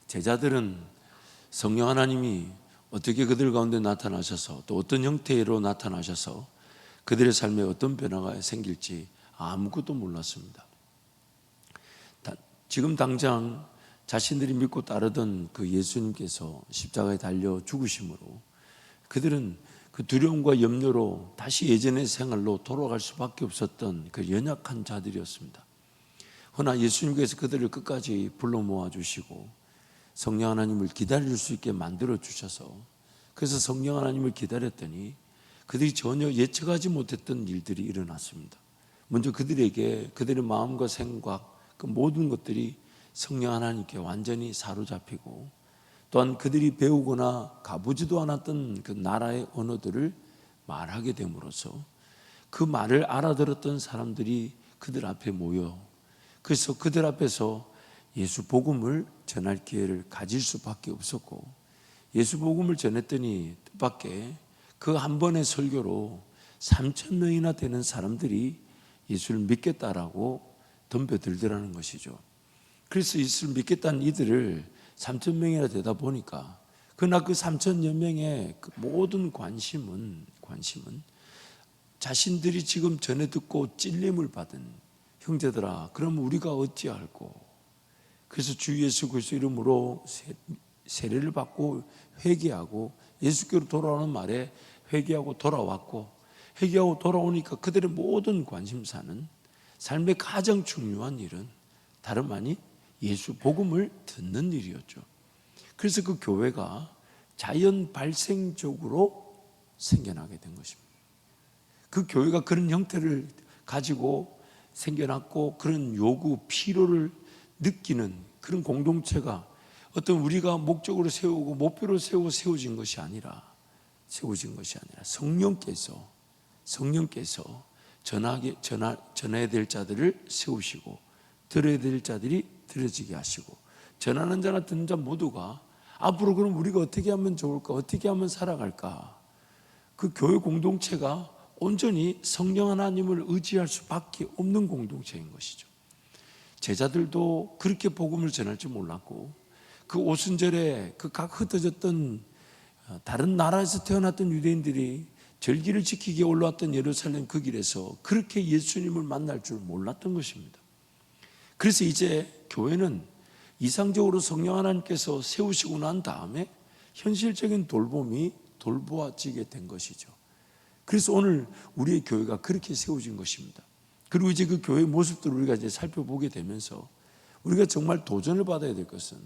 제자들은 성령 하나님이 어떻게 그들 가운데 나타나셔서 또 어떤 형태로 나타나셔서 그들의 삶에 어떤 변화가 생길지 아무것도 몰랐습니다. 지금 당장 자신들이 믿고 따르던 그 예수님께서 십자가에 달려 죽으심으로 그들은 그 두려움과 염려로 다시 예전의 생활로 돌아갈 수밖에 없었던 그 연약한 자들이었습니다. 그러나 예수님께서 그들을 끝까지 불러 모아주시고 성령 하나님을 기다릴 수 있게 만들어 주셔서 그래서 성령 하나님을 기다렸더니 그들이 전혀 예측하지 못했던 일들이 일어났습니다. 먼저 그들에게 그들의 마음과 생각 그 모든 것들이 성령 하나님께 완전히 사로잡히고 또한 그들이 배우거나 가보지도 않았던 그 나라의 언어들을 말하게 됨으로써 그 말을 알아들었던 사람들이 그들 앞에 모여 그래서 그들 앞에서 예수 복음을 전할 기회를 가질 수밖에 없었고 예수 복음을 전했더니 뜻밖의 그 한 번의 설교로 3,000명이나 되는 사람들이 예수를 믿겠다라고 덤벼들더라는 것이죠. 그래서 예수를 믿겠다는 이들을 3,000명이나 되다 보니까 그러나 그 3,000여 명의 그 모든 관심은 자신들이 지금 전에 듣고 찔림을 받은 형제들아 그럼 우리가 어찌할꼬. 그래서 주 예수 그리스도 이름으로 세례를 받고 회개하고 예수께로 돌아오는 말에 회개하고 돌아왔고 회개하고 돌아오니까 그들의 모든 관심사는 삶의 가장 중요한 일은 다름 아닌 예수 복음을 듣는 일이었죠. 그래서 그 교회가 자연 발생적으로 생겨나게 된 것입니다. 그 교회가 그런 형태를 가지고 생겨났고 그런 요구, 필요를 느끼는 그런 공동체가 어떤 우리가 목적으로 세우고 목표로 세우고 세워진 것이 아니라 성령께서 전해야 될 자들을 세우시고 들어야 될 자들이 들어지게 하시고 전하는 자나 듣는 자 모두가 앞으로 그럼 우리가 어떻게 하면 좋을까? 어떻게 하면 살아갈까? 그 교회 공동체가 온전히 성령 하나님을 의지할 수밖에 없는 공동체인 것이죠. 제자들도 그렇게 복음을 전할 줄 몰랐고 그 오순절에 그 각 흩어졌던 다른 나라에서 태어났던 유대인들이 절기를 지키기에 올라왔던 예루살렘 그 길에서 그렇게 예수님을 만날 줄 몰랐던 것입니다. 그래서 이제 교회는 이상적으로 성령 하나님께서 세우시고 난 다음에 현실적인 돌봄이 돌보아지게 된 것이죠. 그래서 오늘 우리의 교회가 그렇게 세워진 것입니다. 그리고 이제 그 교회의 모습들을 우리가 이제 살펴보게 되면서 우리가 정말 도전을 받아야 될 것은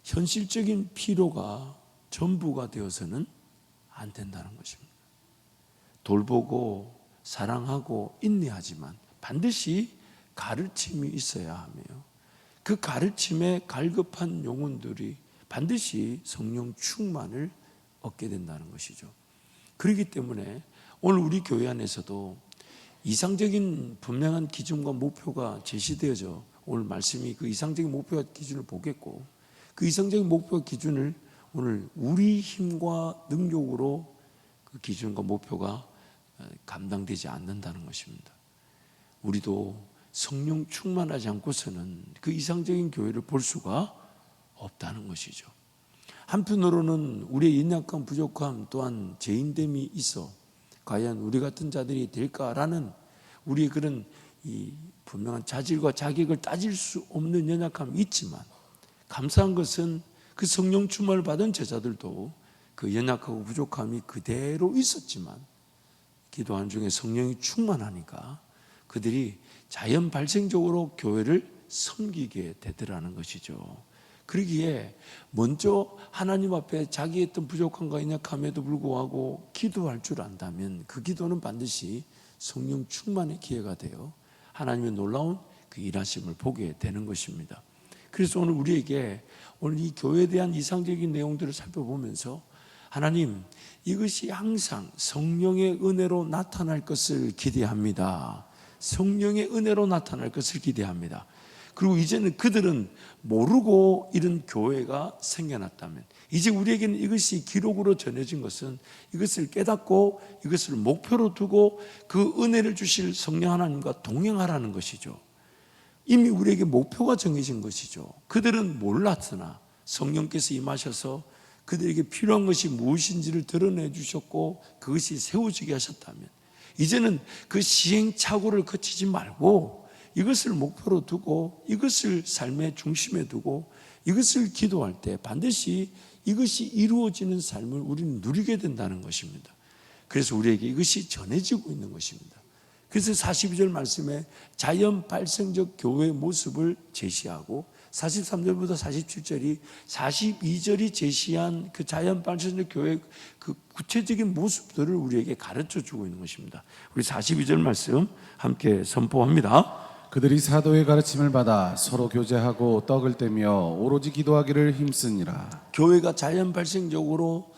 현실적인 필요가 전부가 되어서는 안 된다는 것입니다. 돌보고 사랑하고 인내하지만 반드시 가르침이 있어야 하며 그 가르침에 갈급한 영혼들이 반드시 성령 충만을 얻게 된다는 것이죠. 그렇기 때문에 오늘 우리 교회 안에서도 이상적인 분명한 기준과 목표가 제시되어져 오늘 말씀이 그 이상적인 목표와 기준을 보겠고 그 이상적인 목표와 기준을 오늘 우리 힘과 능력으로 그 기준과 목표가 감당되지 않는다는 것입니다. 우리도 성령 충만하지 않고서는 그 이상적인 교회를 볼 수가 없다는 것이죠. 한편으로는 우리의 연약함, 부족함 또한 죄인됨이 있어 과연 우리 같은 자들이 될까라는 우리의 그런 이 분명한 자질과 자격을 따질 수 없는 연약함이 있지만 감사한 것은 그 성령 충만을 받은 제자들도 그 연약하고 부족함이 그대로 있었지만 기도하는 중에 성령이 충만하니까 그들이 자연 발생적으로 교회를 섬기게 되더라는 것이죠. 그러기에 먼저 하나님 앞에 자기의 어떤 부족함과 연약함에도 불구하고 기도할 줄 안다면 그 기도는 반드시 성령 충만의 기회가 되어 하나님의 놀라운 그 일하심을 보게 되는 것입니다. 그래서 오늘 우리에게 오늘 이 교회에 대한 이상적인 내용들을 살펴보면서 하나님 이것이 항상 성령의 은혜로 나타날 것을 기대합니다. 성령의 은혜로 나타날 것을 기대합니다. 그리고 이제는 그들은 모르고 이런 교회가 생겨났다면 이제 우리에게는 이것이 기록으로 전해진 것은 이것을 깨닫고 이것을 목표로 두고 그 은혜를 주실 성령 하나님과 동행하라는 것이죠. 이미 우리에게 목표가 정해진 것이죠. 그들은 몰랐으나 성령께서 임하셔서 그들에게 필요한 것이 무엇인지를 드러내 주셨고 그것이 세워지게 하셨다면, 이제는 그 시행착오를 거치지 말고 이것을 목표로 두고 이것을 삶의 중심에 두고 이것을 기도할 때 반드시 이것이 이루어지는 삶을 우리는 누리게 된다는 것입니다. 그래서 우리에게 이것이 전해지고 있는 것입니다. 그래서 42절 말씀에 자연 발생적 교회의 모습을 제시하고 43절부터 47절이 42절이 제시한 그 자연 발생적 교회의 그 구체적인 모습들을 우리에게 가르쳐 주고 있는 것입니다. 우리 42절 말씀 함께 선포합니다. 그들이 사도의 가르침을 받아 서로 교제하고 떡을 떼며 오로지 기도하기를 힘쓰니라. 교회가 자연 발생적으로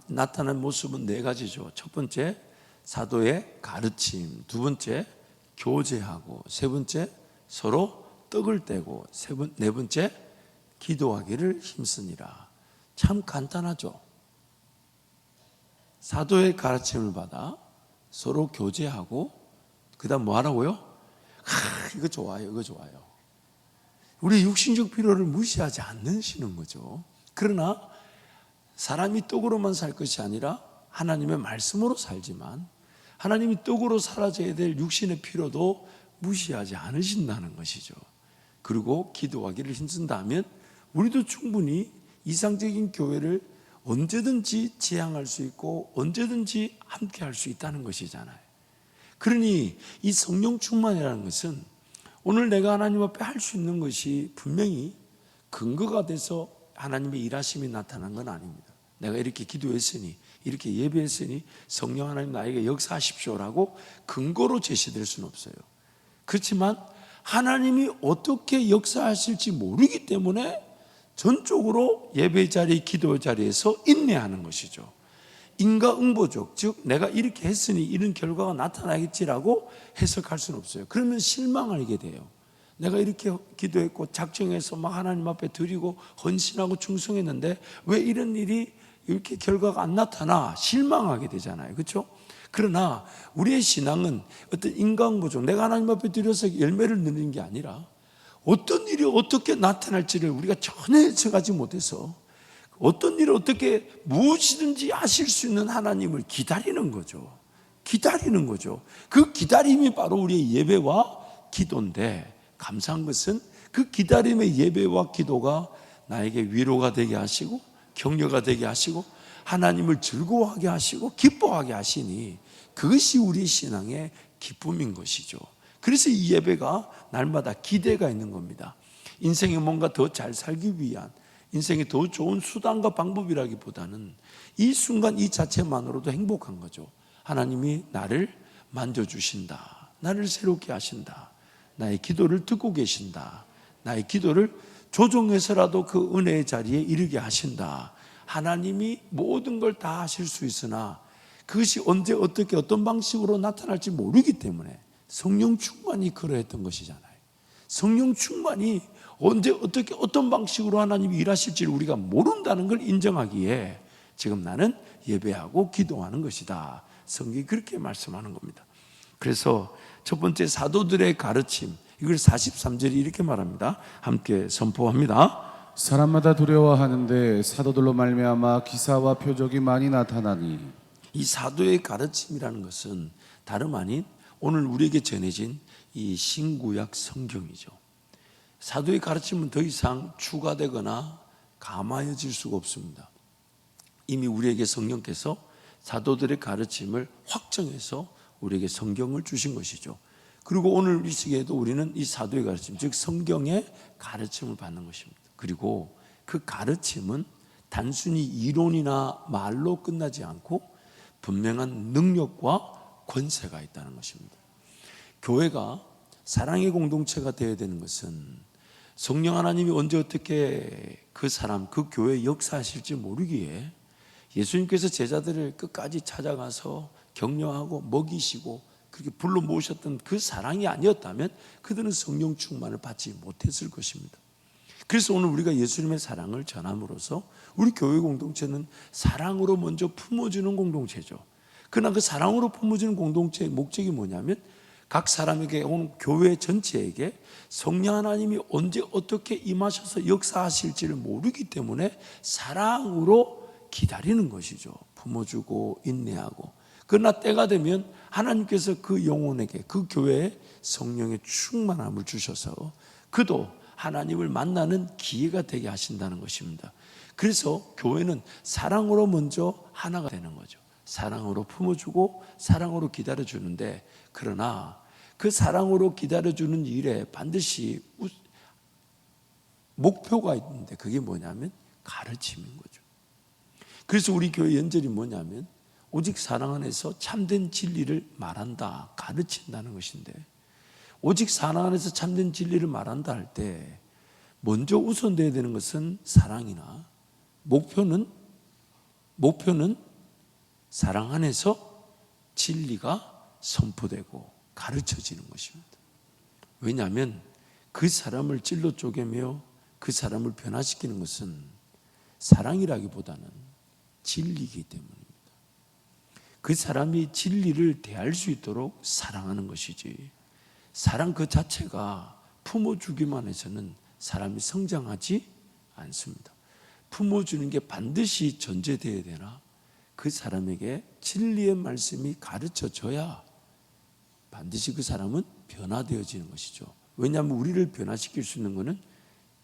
나타난 모습은 네 가지죠. 첫 번째, 사도의 가르침. 두 번째, 교제하고. 세 번째, 서로 떡을 떼고. 네 번째, 기도하기를 힘쓰니라. 참 간단하죠. 사도의 가르침을 받아 서로 교제하고, 그 다음 뭐 하라고요? 이거 좋아요, 이거 좋아요. 우리 육신적 필요를 무시하지 않으시는 거죠. 그러나 사람이 떡으로만 살 것이 아니라 하나님의 말씀으로 살지만 하나님이 떡으로 사라져야 될 육신의 필요도 무시하지 않으신다는 것이죠. 그리고 기도하기를 힘쓴다면 우리도 충분히 이상적인 교회를 언제든지 지향할 수 있고 언제든지 함께 할 수 있다는 것이잖아요. 그러니 이 성령 충만이라는 것은 오늘 내가 하나님 앞에 할 수 있는 것이 분명히 근거가 돼서 하나님의 일하심이 나타난 건 아닙니다. 내가 이렇게 기도했으니, 이렇게 예배했으니 성령 하나님 나에게 역사하십시오라고 근거로 제시될 수는 없어요. 그렇지만 하나님이 어떻게 역사하실지 모르기 때문에 전적으로 예배 자리, 기도 자리에서 인내하는 것이죠. 인과응보적, 즉 내가 이렇게 했으니 이런 결과가 나타나겠지라고 해석할 수는 없어요. 그러면 실망하게 돼요. 내가 이렇게 기도했고 작정해서 막 하나님 앞에 드리고 헌신하고 충성했는데 왜 이런 일이 이렇게 결과가 안 나타나? 실망하게 되잖아요. 그렇죠? 그러나 우리의 신앙은 어떤 인과응보적, 내가 하나님 앞에 드려서 열매를 누리는 게 아니라 어떤 일이 어떻게 나타날지를 우리가 전혀 예측하지 못해서 어떤 일을 어떻게 무엇이든지 하실 수 있는 하나님을 기다리는 거죠. 기다리는 거죠. 그 기다림이 바로 우리의 예배와 기도인데, 감사한 것은 그 기다림의 예배와 기도가 나에게 위로가 되게 하시고 격려가 되게 하시고 하나님을 즐거워하게 하시고 기뻐하게 하시니 그것이 우리 신앙의 기쁨인 것이죠. 그래서 이 예배가 날마다 기대가 있는 겁니다. 인생에 뭔가 더 잘 살기 위한, 인생에 더 좋은 수단과 방법이라기보다는 이 순간 이 자체만으로도 행복한 거죠. 하나님이 나를 만져주신다, 나를 새롭게 하신다, 나의 기도를 듣고 계신다, 나의 기도를 조정해서라도 그 은혜의 자리에 이르게 하신다. 하나님이 모든 걸 다 하실 수 있으나 그것이 언제 어떻게 어떤 방식으로 나타날지 모르기 때문에 성령 충만이 그러했던 것이잖아요. 성령 충만이 언제 어떻게 어떤 방식으로 하나님이 일하실지를 우리가 모른다는 걸 인정하기에 지금 나는 예배하고 기도하는 것이다. 성경이 그렇게 말씀하는 겁니다. 그래서 첫 번째 사도들의 가르침, 이걸 43절이 이렇게 말합니다. 함께 선포합니다. 사람마다 두려워하는데 사도들로 말미암아 기사와 표적이 많이 나타나니. 이 사도의 가르침이라는 것은 다름 아닌 오늘 우리에게 전해진 이 신구약 성경이죠. 사도의 가르침은 더 이상 추가되거나 감화해질 수가 없습니다. 이미 우리에게 성령께서 사도들의 가르침을 확정해서 우리에게 성경을 주신 것이죠. 그리고 오늘 이 시기에도 우리는 이 사도의 가르침, 즉 성경의 가르침을 받는 것입니다. 그리고 그 가르침은 단순히 이론이나 말로 끝나지 않고 분명한 능력과 권세가 있다는 것입니다. 교회가 사랑의 공동체가 되어야 되는 것은 성령 하나님이 언제 어떻게 그 사람, 그 교회에 역사하실지 모르기에 예수님께서 제자들을 끝까지 찾아가서 격려하고 먹이시고 그렇게 불러 모으셨던 그 사랑이 아니었다면 그들은 성령 충만을 받지 못했을 것입니다. 그래서 오늘 우리가 예수님의 사랑을 전함으로써 우리 교회 공동체는 사랑으로 먼저 품어주는 공동체죠. 그러나 그 사랑으로 품어주는 공동체의 목적이 뭐냐면 각 사람에게 혹은 교회 전체에게 성령 하나님이 언제 어떻게 임하셔서 역사하실지를 모르기 때문에 사랑으로 기다리는 것이죠. 품어주고 인내하고. 그러나 때가 되면 하나님께서 그 영혼에게, 그 교회에 성령의 충만함을 주셔서 그도 하나님을 만나는 기회가 되게 하신다는 것입니다. 그래서 교회는 사랑으로 먼저 하나가 되는 거죠. 사랑으로 품어주고 사랑으로 기다려주는데, 그러나 그 사랑으로 기다려주는 일에 반드시 목표가 있는데, 그게 뭐냐면 가르침인 거죠. 그래서 우리 교회 연절이 뭐냐면 오직 사랑 안에서 참된 진리를 말한다, 가르친다는 것인데, 오직 사랑 안에서 참된 진리를 말한다 할 때 먼저 우선돼야 되는 것은 사랑이나 목표는 사랑 안에서 진리가 선포되고 가르쳐지는 것입니다. 왜냐하면 그 사람을 찔러 쪼개며 그 사람을 변화시키는 것은 사랑이라기보다는 진리이기 때문입니다. 그 사람이 진리를 대할 수 있도록 사랑하는 것이지, 사랑 그 자체가 품어주기만 해서는 사람이 성장하지 않습니다. 품어주는 게 반드시 전제되어야 되나, 그 사람에게 진리의 말씀이 가르쳐져야 반드시 그 사람은 변화되어지는 것이죠. 왜냐하면 우리를 변화시킬 수 있는 것은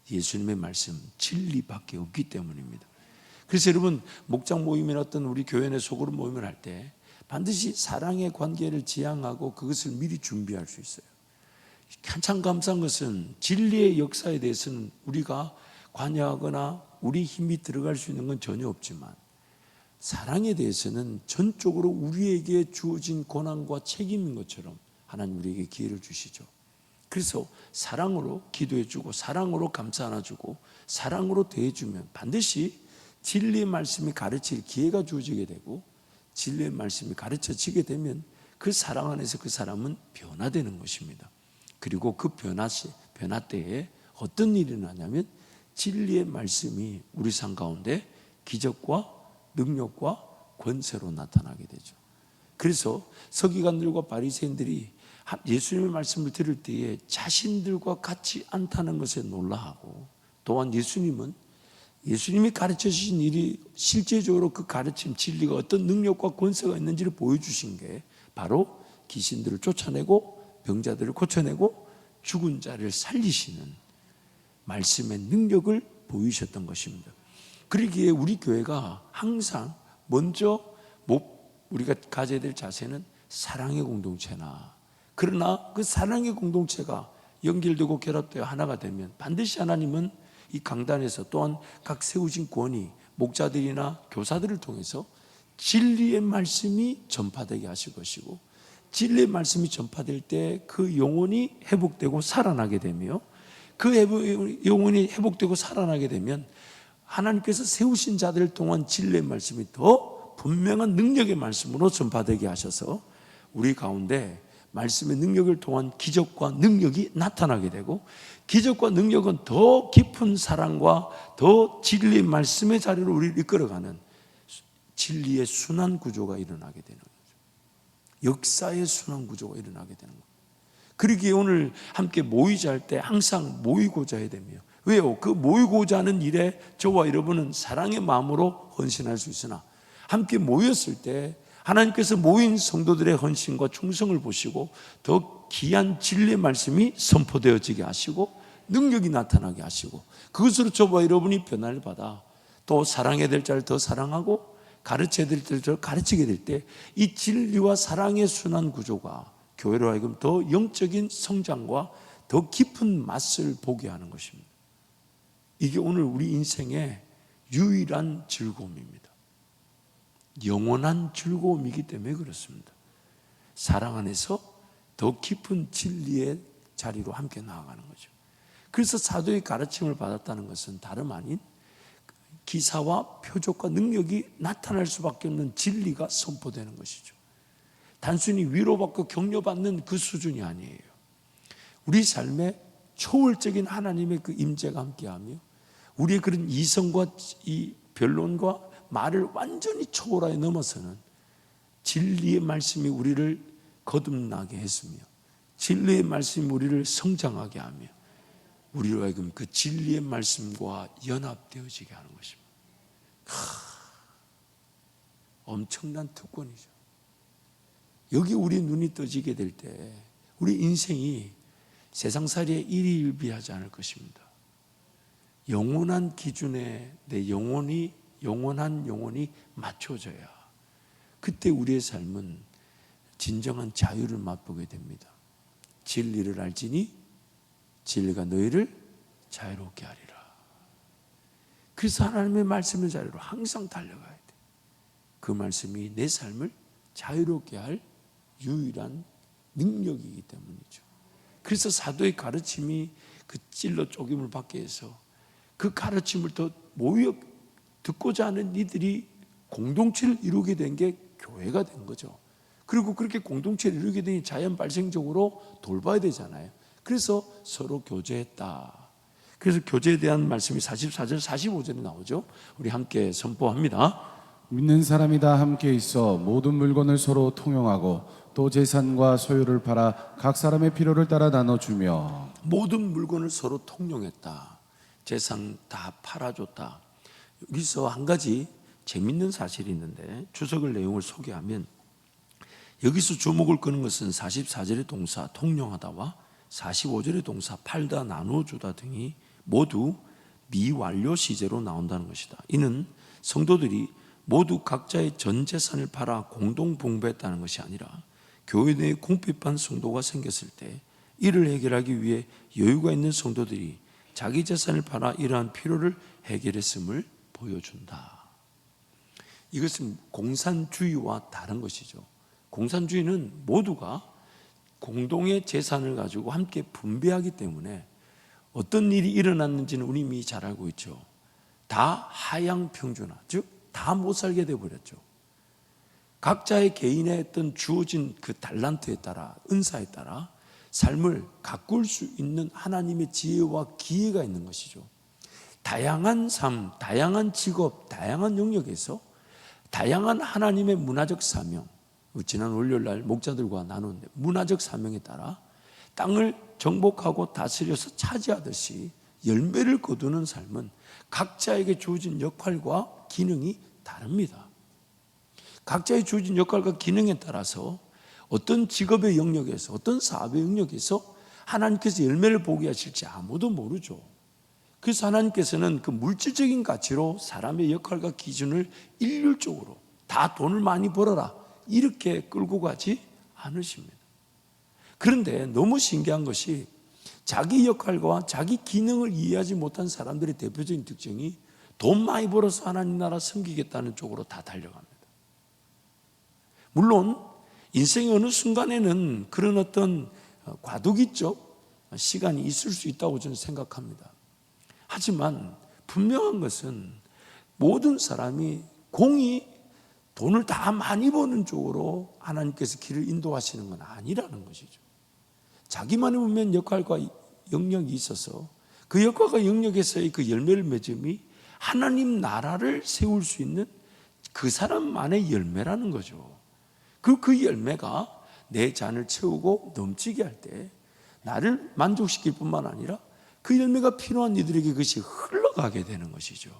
예수님의 말씀, 진리밖에 없기 때문입니다. 그래서 여러분, 목장 모임이나 어떤 우리 교회 내 소그룹 모임을 할 때 반드시 사랑의 관계를 지향하고 그것을 미리 준비할 수 있어요. 한참 감사한 것은 진리의 역사에 대해서는 우리가 관여하거나 우리 힘이 들어갈 수 있는 건 전혀 없지만, 사랑에 대해서는 전적으로 우리에게 주어진 고난과 책임인 것처럼 하나님 우리에게 기회를 주시죠. 그래서 사랑으로 기도해주고 사랑으로 감사 안아주고 사랑으로 대해주면 반드시 진리의 말씀이 가르칠 기회가 주어지게 되고, 진리의 말씀이 가르쳐지게 되면 그 사랑 안에서 그 사람은 변화되는 것입니다. 그리고 그 변화 때에 어떤 일이 일어나냐면 진리의 말씀이 우리 삶 가운데 기적과 능력과 권세로 나타나게 되죠. 그래서 서기관들과 바리새인들이 예수님의 말씀을 들을 때에 자신들과 같지 않다는 것에 놀라하고, 또한 예수님이 가르쳐 주신 일이 실제적으로 그 가르침 진리가 어떤 능력과 권세가 있는지를 보여주신 게 바로 귀신들을 쫓아내고 병자들을 고쳐내고 죽은 자를 살리시는 말씀의 능력을 보이셨던 것입니다. 그러기에 우리 교회가 항상 먼저 우리가 가져야 될 자세는 사랑의 공동체나, 그러나 그 사랑의 공동체가 연결되고 결합되어 하나가 되면 반드시 하나님은 이 강단에서 또한 각 세우신 권위, 목자들이나 교사들을 통해서 진리의 말씀이 전파되게 하실 것이고, 진리의 말씀이 전파될 때 그 영혼이 회복되고 살아나게 되며, 그 영혼이 회복되고 살아나게 되면 하나님께서 세우신 자들을 통한 진리의 말씀이 더 분명한 능력의 말씀으로 전파되게 하셔서 우리 가운데 말씀의 능력을 통한 기적과 능력이 나타나게 되고, 기적과 능력은 더 깊은 사랑과 더 진리의 말씀의 자리로 우리를 이끌어가는 진리의 순환 구조가 일어나게 되는 거죠. 역사의 순환 구조가 일어나게 되는 거예요. 그러기에 오늘 함께 모이자 할 때 항상 모이고자 해야 되며, 왜요? 그 모이고자 하는 일에 저와 여러분은 사랑의 마음으로 헌신할 수 있으나, 함께 모였을 때 하나님께서 모인 성도들의 헌신과 충성을 보시고 더 귀한 진리의 말씀이 선포되어지게 하시고 능력이 나타나게 하시고, 그것으로 저와 여러분이 변화를 받아 또 사랑해야 될 자를 더 사랑하고 가르쳐야 될 자를 가르치게 될 때 이 진리와 사랑의 순환 구조가 교회로 하여금 더 영적인 성장과 더 깊은 맛을 보게 하는 것입니다. 이게 오늘 우리 인생의 유일한 즐거움입니다. 영원한 즐거움이기 때문에 그렇습니다. 사랑 안에서 더 깊은 진리의 자리로 함께 나아가는 거죠. 그래서 사도의 가르침을 받았다는 것은 다름 아닌 기사와 표적과 능력이 나타날 수밖에 없는 진리가 선포되는 것이죠. 단순히 위로받고 격려받는 그 수준이 아니에요. 우리 삶에 초월적인 하나님의 그 임재가 함께하며 우리의 그런 이성과 이 변론과 말을 완전히 초월하여 넘어서는 진리의 말씀이 우리를 거듭나게 했으며 진리의 말씀이 우리를 성장하게 하며 우리로 하여금 그 진리의 말씀과 연합되어지게 하는 것입니다. 엄청난 특권이죠. 여기 우리 눈이 떠지게 될 때 우리 인생이 세상살이에 일희일비하지 않을 것입니다. 영원한 기준에 내 영원한 영혼이 맞춰져야 그때 우리의 삶은 진정한 자유를 맛보게 됩니다. 진리를 알지니 진리가 너희를 자유롭게 하리라. 그래서 하나님의 말씀의 자유로 항상 달려가야 돼. 그 말씀이 내 삶을 자유롭게 할 유일한 능력이기 때문이죠. 그래서 사도의 가르침이 그 찔러 쪼김을 받게 해서 그 가르침을 더 모여 듣고자 하는 이들이 공동체를 이루게 된 게 교회가 된 거죠. 그리고 그렇게 공동체를 이루게 되니 자연 발생적으로 돌봐야 되잖아요. 그래서 서로 교제했다. 그래서 교제에 대한 말씀이 44절 45절에 나오죠. 우리 함께 선포합니다. 믿는 사람이 다 함께 있어 모든 물건을 서로 통용하고 또 재산과 소유를 팔아 각 사람의 필요를 따라 나눠주며 모든 물건을 서로 통용했다. 재산 다 팔아줬다. 여기서 한 가지 재밌는 사실이 있는데 주석을 내용을 소개하면 여기서 주목을 끄는 것은 44절의 동사 통용하다와 45절의 동사 팔다 나누어주다 등이 모두 미완료 시제로 나온다는 것이다. 이는 성도들이 모두 각자의 전 재산을 팔아 공동 분배했다는 것이 아니라 교회 내에 궁핍한 성도가 생겼을 때 이를 해결하기 위해 여유가 있는 성도들이 자기 재산을 팔아 이러한 필요를 해결했음을 보여준다. 이것은 공산주의와 다른 것이죠. 공산주의는 모두가 공동의 재산을 가지고 함께 분배하기 때문에 어떤 일이 일어났는지는 우리 이미 잘 알고 있죠. 다 하향평준화, 즉 다 못 살게 되어버렸죠. 각자의 개인의 어떤 주어진 그 달란트에 따라, 은사에 따라 삶을 가꿀 수 있는 하나님의 지혜와 기회가 있는 것이죠. 다양한 삶, 다양한 직업, 다양한 영역에서 다양한 하나님의 문화적 사명, 지난 월요일날 목자들과 나누는데 문화적 사명에 따라 땅을 정복하고 다스려서 차지하듯이 열매를 거두는 삶은 각자에게 주어진 역할과 기능이 다릅니다. 각자의 주어진 역할과 기능에 따라서 어떤 직업의 영역에서 어떤 사업의 영역에서 하나님께서 열매를 보게 하실지 아무도 모르죠. 그래서 하나님께서는 그 물질적인 가치로 사람의 역할과 기준을 일률적으로 다 돈을 많이 벌어라 이렇게 끌고 가지 않으십니다. 그런데 너무 신기한 것이 자기 역할과 자기 기능을 이해하지 못한 사람들의 대표적인 특징이 돈 많이 벌어서 하나님 나라 섬기겠다는 쪽으로 다 달려갑니다. 물론 인생의 어느 순간에는 그런 어떤 과도기적 시간이 있을 수 있다고 저는 생각합니다. 하지만 분명한 것은 모든 사람이 공이 돈을 다 많이 버는 쪽으로 하나님께서 길을 인도하시는 건 아니라는 것이죠. 자기만의 분명 역할과 영역이 있어서 그 역할과 영역에서의 그 열매를 맺음이 하나님 나라를 세울 수 있는 그 사람만의 열매라는 거죠. 그 열매가 내 잔을 채우고 넘치게 할 때 나를 만족시킬 뿐만 아니라 그 열매가 필요한 이들에게 그것이 흘러가게 되는 것이죠.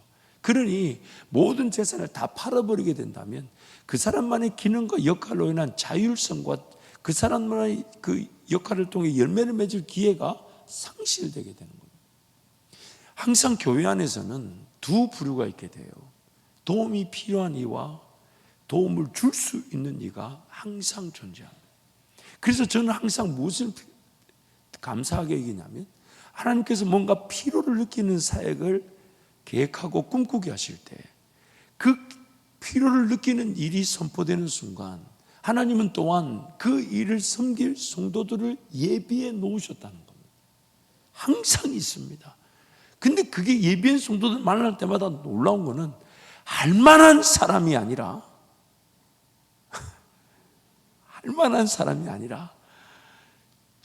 그러니 모든 재산을 다 팔아버리게 된다면 그 사람만의 기능과 역할로 인한 자율성과 그 사람만의 그 역할을 통해 열매를 맺을 기회가 상실되게 되는 겁니다. 항상 교회 안에서는 두 부류가 있게 돼요. 도움이 필요한 이와 도움을 줄 수 있는 이가 항상 존재합니다. 그래서 저는 항상 무엇을 감사하게 여기냐면 하나님께서 뭔가 필요를 느끼는 사역을 계획하고 꿈꾸게 하실 때 그 필요를 느끼는 일이 선포되는 순간 하나님은 또한 그 일을 섬길 성도들을 예비해 놓으셨다는 겁니다. 항상 있습니다. 근데 그게 예비한 성도들 만날 때마다 놀라운 거는 할만한 사람이 아니라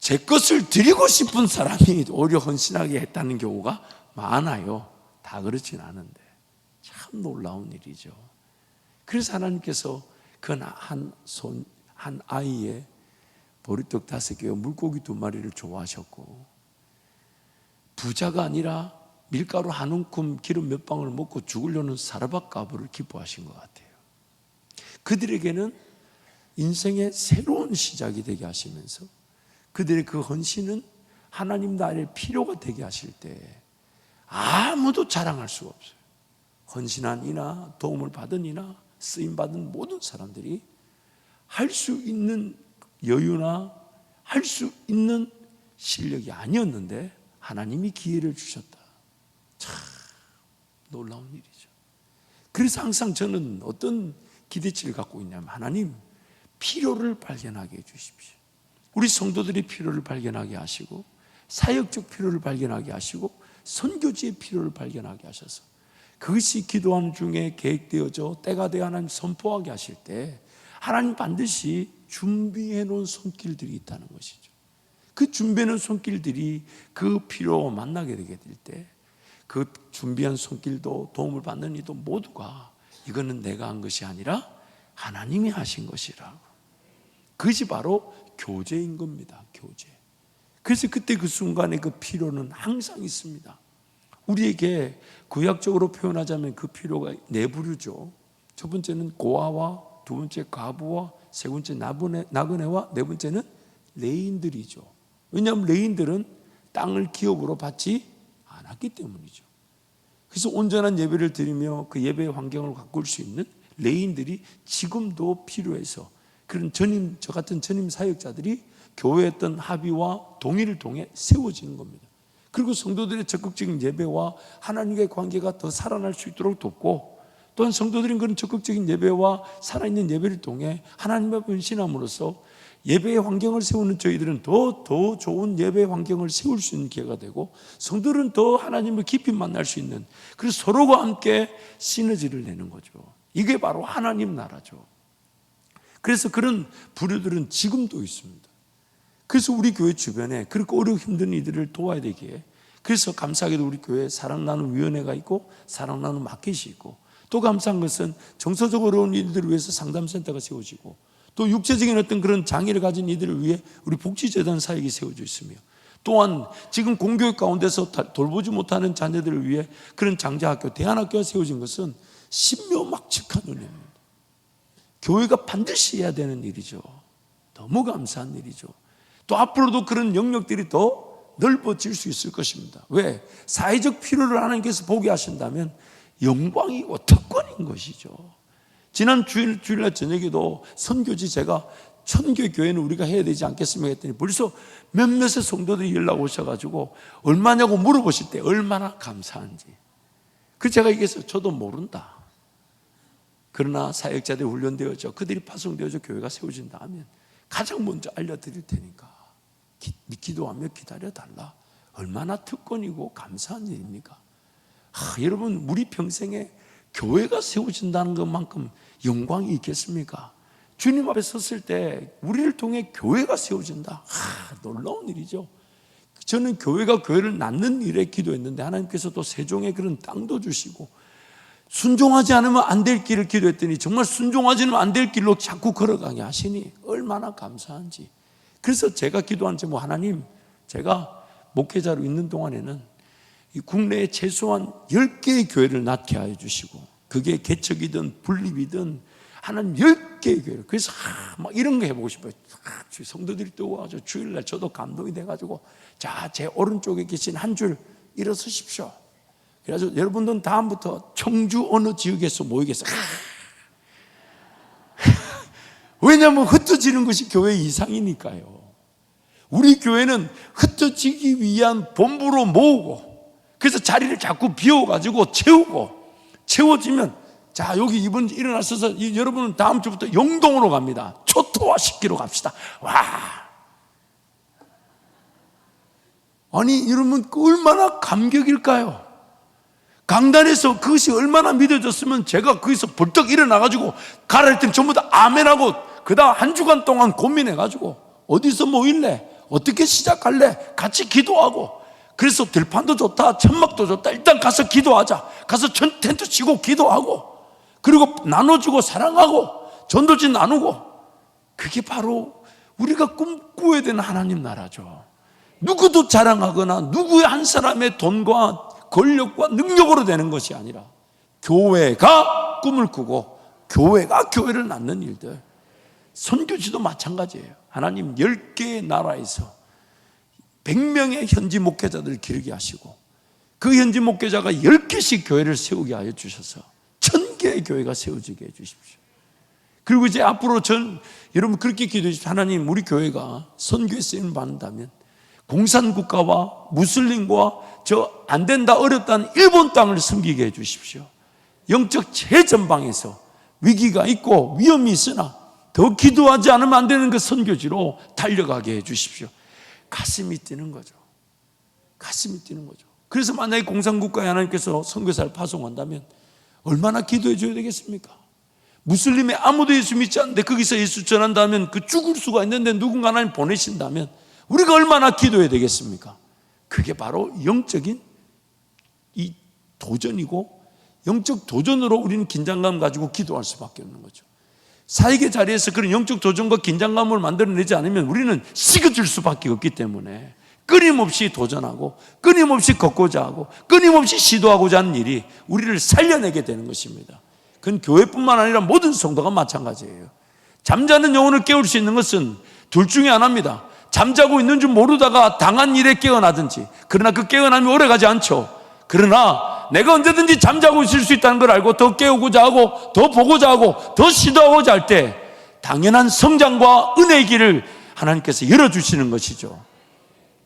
제 것을 드리고 싶은 사람이 오히려 헌신하게 했다는 경우가 많아요. 다 그렇진 않은데 참 놀라운 일이죠. 그래서 하나님께서 그 한 아이의 보리떡 5개와 물고기 2마리를 좋아하셨고, 부자가 아니라 밀가루 한 움큼 기름 몇 방울 먹고 죽으려는 사르밧 가부를 기뻐하신 것 같아요. 그들에게는 인생의 새로운 시작이 되게 하시면서 그들의 그 헌신은 하나님 나라의 필요가 되게 하실 때 아무도 자랑할 수가 없어요. 헌신한 이나 도움을 받은 이나 쓰임받은 모든 사람들이 할 수 있는 여유나 할 수 있는 실력이 아니었는데 하나님이 기회를 주셨다. 참 놀라운 일이죠. 그래서 항상 저는 어떤 기대치를 갖고 있냐면, 하나님 필요를 발견하게 해주십시오. 우리 성도들의 필요를 발견하게 하시고, 사역적 필요를 발견하게 하시고, 선교지의 필요를 발견하게 하셔서 그것이 기도하는 중에 계획되어져 때가 되어 하나님 선포하게 하실 때 하나님 반드시 준비해 놓은 손길들이 있다는 것이죠. 그 준비해 놓은 손길들이 그 필요와 만나게 되게 될 때 그 준비한 손길도 도움을 받는 이도 모두가 이거는 내가 한 것이 아니라 하나님이 하신 것이라고. 그것이 바로 교제인 겁니다. 교제. 그래서 그때 그 순간에 그 필요는 항상 있습니다. 우리에게 구약적으로 표현하자면 그 필요가 4부류죠. 첫 번째는 고아와, 두 번째 과부와, 세 번째 나그네와, 네 번째는 레인들이죠. 왜냐하면 레인들은 땅을 기업으로 받지 않았기 때문이죠. 그래서 온전한 예배를 드리며 그 예배의 환경을 가꿀 수 있는 레인들이 지금도 필요해서 그런 저 같은 전임 사역자들이 교회의 어떤 합의와 동의를 통해 세워지는 겁니다. 그리고 성도들의 적극적인 예배와 하나님과의 관계가 더 살아날 수 있도록 돕고, 또한 성도들인 그런 적극적인 예배와 살아있는 예배를 통해 하나님 앞에 헌신함으로써 예배의 환경을 세우는 저희들은 더 좋은 예배의 환경을 세울 수 있는 기회가 되고, 성도들은 더 하나님을 깊이 만날 수 있는, 그래서 서로가 함께 시너지를 내는 거죠. 이게 바로 하나님 나라죠. 그래서 그런 부류들은 지금도 있습니다. 그래서 우리 교회 주변에 그렇게 어렵고 힘든 이들을 도와야 되기에, 그래서 감사하게도 우리 교회에 사랑 나눔 위원회가 있고 사랑 나눔 마켓이 있고, 또 감사한 것은 정서적으로 어려운 이들을 위해서 상담센터가 세워지고, 또 육체적인 어떤 그런 장애를 가진 이들을 위해 우리 복지재단 사역이 세워져 있으며, 또한 지금 공교육 가운데서 돌보지 못하는 자녀들을 위해 그런 장자학교, 대안학교가 세워진 것은 신묘막측한 은혜입니다. 교회가 반드시 해야 되는 일이죠. 너무 감사한 일이죠. 또 앞으로도 그런 영역들이 더 넓어질 수 있을 것입니다. 왜? 사회적 필요를 하나님께서 보게 하신다면 영광이고 특권인 것이죠. 지난 주일날 저녁에도 선교지 제가 천교의 교회는 우리가 해야 되지 않겠습니까 했더니 벌써 몇몇의 성도들이 연락 오셔가지고 얼마냐고 물어보실 때 얼마나 감사한지. 그래서 제가 얘기했어요. 저도 모른다. 그러나 사역자들이 훈련되어져 그들이 파송되어져 교회가 세워진다 하면 가장 먼저 알려드릴 테니까 기도하며 기다려달라. 얼마나 특권이고 감사한 일입니까? 여러분, 우리 평생에 교회가 세워진다는 것만큼 영광이 있겠습니까? 주님 앞에 섰을 때 우리를 통해 교회가 세워진다. 놀라운 일이죠. 저는 교회가 교회를 낳는 일에 기도했는데 하나님께서 또 세종의 그런 땅도 주시고, 순종하지 않으면 안 될 길을 기도했더니 정말 순종하지는 안 될 길로 자꾸 걸어가게 하시니 얼마나 감사한지. 그래서 제가 기도한 제목, 하나님, 제가 목회자로 있는 동안에는 이 국내에 최소한 10개의 교회를 낳게 하여 주시고, 그게 개척이든 분립이든 하나님 10개의 교회를. 그래서 막 이런 거 해보고 싶어요. 성도들이 또 와가지고 주일날 저도 감동이 돼가지고, 자, 제 오른쪽에 계신 한 줄 일어서십시오. 그래서 여러분들은 다음부터 청주 어느 지역에서 모이겠어. 왜냐하면 흩어지는 것이 교회 이상이니까요. 우리 교회는 흩어지기 위한 본부로 모으고, 그래서 자리를 자꾸 비워가지고 채워지면, 자, 여기 이번 일어나셔서 여러분은 다음 주부터 영동으로 갑니다. 초토화시키러 갑시다. 와, 아니 여러분, 얼마나 감격일까요? 강단에서 그것이 얼마나 믿어졌으면 제가 거기서 벌떡 일어나가지고 가라 했더니 전부 다 아멘하고, 그 다음 한 주간 동안 고민해가지고 어디서 모일래? 어떻게 시작할래? 같이 기도하고, 그래서 들판도 좋다, 천막도 좋다, 일단 가서 기도하자. 가서 텐트 치고 기도하고, 그리고 나눠주고 사랑하고 전도지 나누고, 그게 바로 우리가 꿈꾸어야 되는 하나님 나라죠. 누구도 자랑하거나 누구의 한 사람의 돈과 권력과 능력으로 되는 것이 아니라 교회가 꿈을 꾸고 교회가 교회를 낳는 일들. 선교지도 마찬가지예요. 하나님 10개의 나라에서 100명의 현지 목회자들을 기르게 하시고 그 현지 목회자가 10개씩 교회를 세우게 하여 주셔서 1000개의 교회가 세워지게 해 주십시오. 그리고 이제 앞으로 여러분 그렇게 기도해 주십시오. 하나님, 우리 교회가 선교에 쓰임을 받는다면 공산국가와 무슬림과 저 안 된다 어렵다는 일본 땅을 섬기게 해 주십시오. 영적 최전방에서 위기가 있고 위험이 있으나 더 기도하지 않으면 안 되는 그 선교지로 달려가게 해 주십시오. 가슴이 뛰는 거죠. 가슴이 뛰는 거죠. 그래서 만약에 공산국가에 하나님께서 선교사를 파송한다면 얼마나 기도해 줘야 되겠습니까? 무슬림에 아무도 예수 믿지 않는데 거기서 예수 전한다면 그 죽을 수가 있는데 누군가 하나님 보내신다면 우리가 얼마나 기도해야 되겠습니까? 그게 바로 영적인 이 도전이고 영적 도전으로 우리는 긴장감 가지고 기도할 수밖에 없는 거죠. 사역의 자리에서 그런 영적 도전과 긴장감을 만들어내지 않으면 우리는 식어질 수밖에 없기 때문에 끊임없이 도전하고 끊임없이 걷고자 하고 끊임없이 시도하고자 하는 일이 우리를 살려내게 되는 것입니다. 그건 교회뿐만 아니라 모든 성도가 마찬가지예요. 잠자는 영혼을 깨울 수 있는 것은 둘 중에 하나입니다. 잠자고 있는 줄 모르다가 당한 일에 깨어나든지, 그러나 그 깨어남이 오래가지 않죠. 그러나 내가 언제든지 잠자고 있을 수 있다는 걸 알고 더 깨우고자 하고 더 보고자 하고 더 시도하고자 할 때 당연한 성장과 은혜의 길을 하나님께서 열어주시는 것이죠.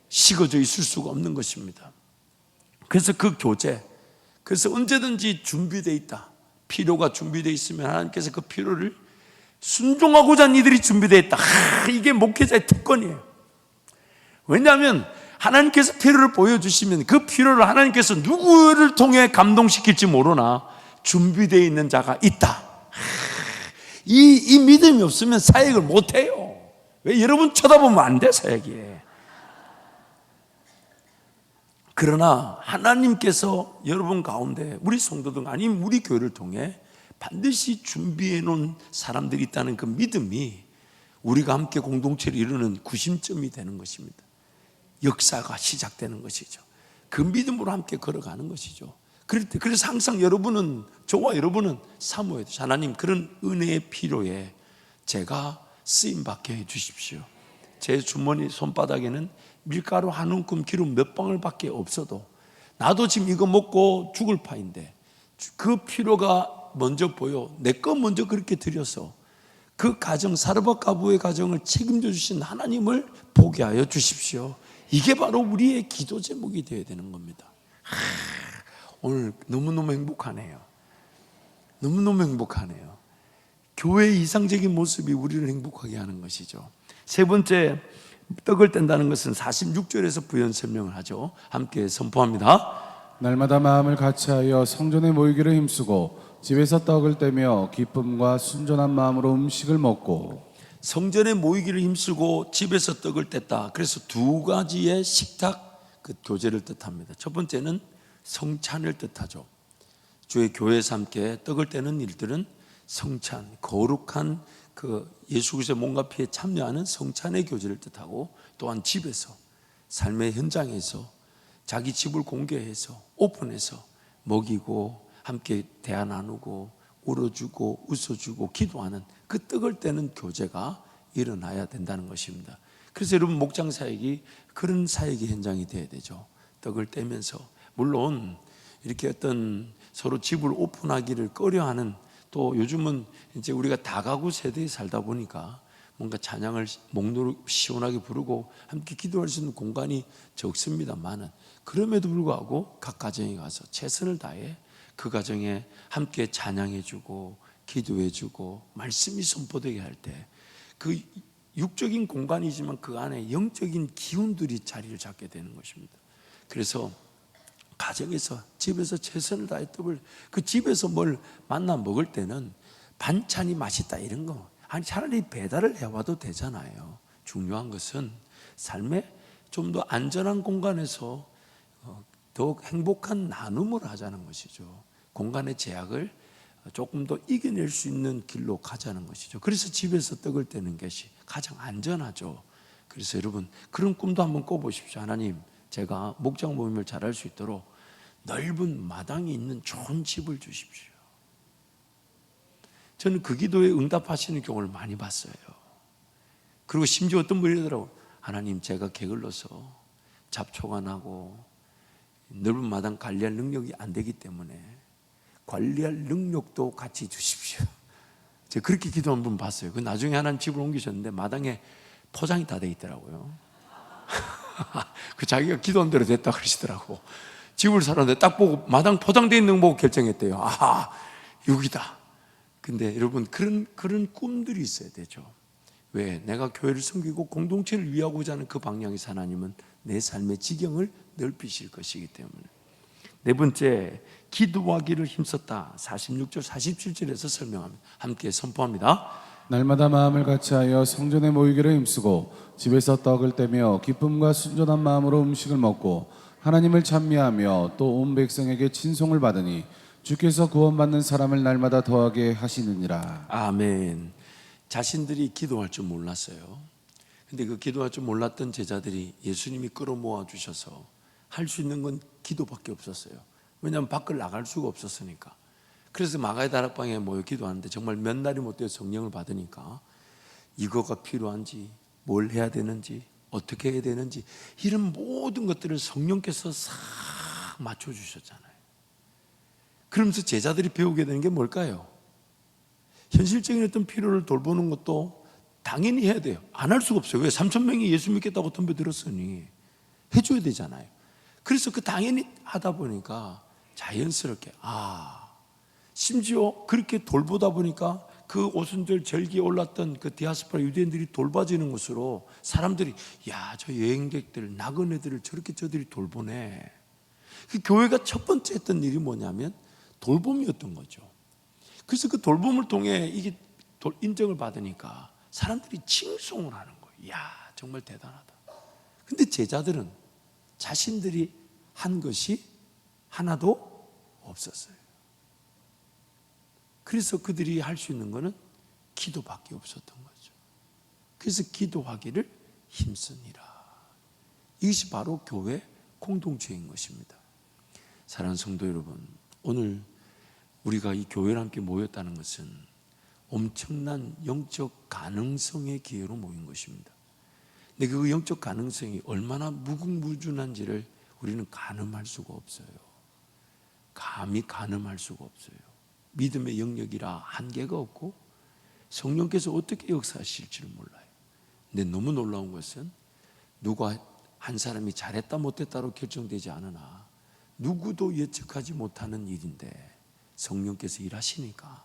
식어져 있을 수가 없는 것입니다. 그래서 그 교제, 그래서 언제든지 준비되어 있다, 필요가 준비되어 있으면 하나님께서 그 필요를 순종하고자 하는 이들이 준비되어 있다. 이게 목회자의 특권이에요. 왜냐하면 하나님께서 필요를 보여주시면 그 필요를 하나님께서 누구를 통해 감동시킬지 모르나 준비되어 있는 자가 있다. 이 믿음이 없으면 사역을 못해요. 왜? 여러분 쳐다보면 안 돼, 사역이. 그러나 하나님께서 여러분 가운데 우리 성도들 아니면 우리 교회를 통해 반드시 준비해 놓은 사람들이 있다는 그 믿음이 우리가 함께 공동체를 이루는 구심점이 되는 것입니다. 역사가 시작되는 것이죠. 그 믿음으로 함께 걸어가는 것이죠. 그래서 항상 여러분은, 저와 여러분은 사모해야 돼요. 하나님, 그런 은혜의 필요에 제가 쓰임받게 해 주십시오. 제 주머니 손바닥에는 밀가루 한 움큼 기름 몇 방울 밖에 없어도 나도 지금 이거 먹고 죽을 파인데 그 필요가 먼저 보여 내 거 먼저 그렇게 드려서 그 가정, 사르밧 가부의 가정을 책임져 주신 하나님을 보게 하여 주십시오. 이게 바로 우리의 기도 제목이 되어야 되는 겁니다. 오늘 너무너무 행복하네요. 너무너무 행복하네요. 교회의 이상적인 모습이 우리를 행복하게 하는 것이죠. 세 번째, 떡을 뗀다는 것은 46절에서 부연 설명을 하죠. 함께 선포합니다. 날마다 마음을 같이하여 성전에 모이기를 힘쓰고 집에서 떡을 떼며 기쁨과 순전한 마음으로 음식을 먹고. 성전에 모이기를 힘쓰고 집에서 떡을 뗐다. 그래서 두 가지의 식탁 그 교제를 뜻합니다. 첫 번째는 성찬을 뜻하죠. 주의 교회에서 함께 떡을 떼는 일들은 성찬, 거룩한 그 예수 그리스도의 몸과 피에 참여하는 성찬의 교제를 뜻하고, 또한 집에서 삶의 현장에서 자기 집을 공개해서 오픈해서 먹이고 함께 대화 나누고 울어주고 웃어주고 기도하는 그 떡을 떼는 교제가 일어나야 된다는 것입니다. 그래서 여러분 목장 사역이 그런 사역의 현장이 되어야 되죠. 떡을 떼면서, 물론 이렇게 어떤 서로 집을 오픈하기를 꺼려하는, 또 요즘은 이제 우리가 다가구 세대에 살다 보니까 뭔가 찬양을 목노릇 시원하게 부르고 함께 기도할 수 있는 공간이 적습니다만은, 그럼에도 불구하고 각 가정에 가서 최선을 다해 그 가정에 함께 찬양해주고 기도해주고 말씀이 선포되게 할 때 그 육적인 공간이지만 그 안에 영적인 기운들이 자리를 잡게 되는 것입니다. 그래서 가정에서 집에서 최선을 다해 떡을, 그 집에서 뭘 만나 먹을 때는 반찬이 맛있다 이런 거 아니 차라리 배달을 해와도 되잖아요. 중요한 것은 삶에 좀 더 안전한 공간에서 더욱 행복한 나눔을 하자는 것이죠. 공간의 제약을 조금 더 이겨낼 수 있는 길로 가자는 것이죠. 그래서 집에서 떡을 떼는 것이 가장 안전하죠. 그래서 여러분 그런 꿈도 한번 꿔보십시오. 하나님, 제가 목장 모임을 잘할 수 있도록 넓은 마당이 있는 좋은 집을 주십시오. 저는 그 기도에 응답하시는 경우를 많이 봤어요. 그리고 심지어 어떤 분이 이러더라고요. 하나님, 제가 게을러서 잡초가 나고 넓은 마당 관리할 능력이 안 되기 때문에 관리할 능력도 같이 주십시오. 제가 그렇게 기도한 분 봤어요. 그 나중에 하나님 집을 옮기셨는데 마당에 포장이 다 돼 있더라고요. 그 자기가 기도한 대로 됐다 그러시더라고. 집을 살았는데 딱 보고 마당 포장되어 있는 거 보고 결정했대요. 아, 여기다. 근데 여러분 그런 꿈들이 있어야 되죠. 왜? 내가 교회를 섬기고 공동체를 위하고자 하는 그 방향에서 하나님은 내 삶의 지경을 넓히실 것이기 때문에. 네 번째, 기도하기를 힘썼다. 46절 47절에서 설명합니다. 함께 선포합니다. 날마다 마음을 같이하여 성전에 모이기를 힘쓰고 집에서 떡을 떼며 기쁨과 순전한 마음으로 음식을 먹고 하나님을 찬미하며 또 온 백성에게 친송을 받으니 주께서 구원받는 사람을 날마다 더하게 하시느니라. 아멘. 자신들이 기도할 줄 몰랐어요. 근데 그 기도할 줄 몰랐던 제자들이 예수님이 끌어모아 주셔서 할 수 있는 건 기도밖에 없었어요. 왜냐하면 밖을 나갈 수가 없었으니까. 그래서 마가의 다락방에 모여 기도하는데 정말 몇 날이 못 되어 성령을 받으니까 이거가 필요한지, 뭘 해야 되는지, 어떻게 해야 되는지 이런 모든 것들을 성령께서 싹 맞춰주셨잖아요. 그러면서 제자들이 배우게 되는 게 뭘까요? 현실적인 어떤 필요를 돌보는 것도 당연히 해야 돼요. 안 할 수가 없어요. 왜? 3,000명이 예수 믿겠다고 덤벼들었으니 해줘야 되잖아요. 그래서 그 당연히 하다 보니까 자연스럽게 심지어 그렇게 돌보다 보니까 그 오순절 절기에 올랐던 그 디아스포라 유대인들이 돌봐지는 것으로 사람들이 저 여행객들 나그네들을 저렇게 저들이 돌보네. 그 교회가 첫 번째 했던 일이 뭐냐면 돌봄이었던 거죠. 그래서 그 돌봄을 통해 이게 인정을 받으니까 사람들이 칭송을 하는 거예요. 정말 대단하다. 근데 제자들은 자신들이 한 것이 하나도 없었어요. 그래서 그들이 할 수 있는 것은 기도밖에 없었던 거죠. 그래서 기도하기를 힘쓰니라. 이것이 바로 교회 공동체인 것입니다. 사랑하는 성도 여러분, 오늘 우리가 이 교회를 함께 모였다는 것은 엄청난 영적 가능성의 기회로 모인 것입니다. 근데 그 영적 가능성이 얼마나 무궁무진한지를 우리는 가늠할 수가 없어요. 감히 가늠할 수가 없어요. 믿음의 영역이라 한계가 없고 성령께서 어떻게 역사하실지를 몰라요. 근데 너무 놀라운 것은 누가 한 사람이 잘했다 못했다로 결정되지 않으나 누구도 예측하지 못하는 일인데 성령께서 일하시니까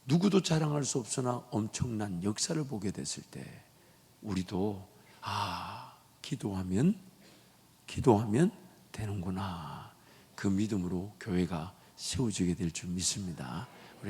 누구도 자랑할 수 없으나 엄청난 역사를 보게 됐을 때 우리도 기도하면 되는구나, 그 믿음으로 교회가 세워지게 될 줄 믿습니다.